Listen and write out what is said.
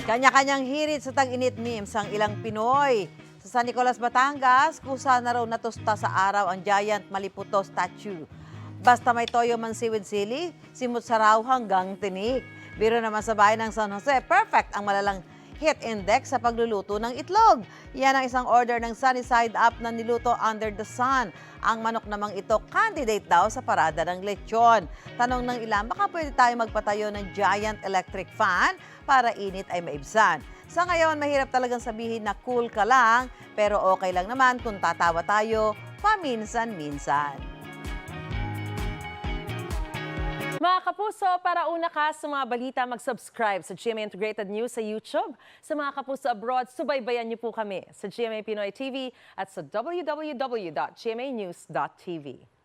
Kanya-kanyang hirit sa tag-init memes ang ilang Pinoy. Sa San Nicolas, Batangas, kusa na raw natusta sa araw ang giant Maliputo statue. Basta may toyo man siwid sili, simot sa raw hanggang tinik. Biro naman sa bayan ng San Jose, perfect ang malalang heat index sa pagluluto ng itlog. Yan ang isang order ng Sunny Side Up na niluto under the sun. Ang manok namang ito, candidate daw sa parada ng lechon. Tanong ng ilan, baka pwede tayo magpatayo ng giant electric fan para init ay maibsan. Sa ngayon, mahirap talagang sabihin na cool ka lang, pero okay lang naman kung tatawa tayo paminsan-minsan. Mga kapuso, para una ka sa mga balita, mag-subscribe sa GMA Integrated News sa YouTube. Sa mga kapuso abroad, subaybayan niyo po kami sa GMA Pinoy TV at sa www.gmanews.tv.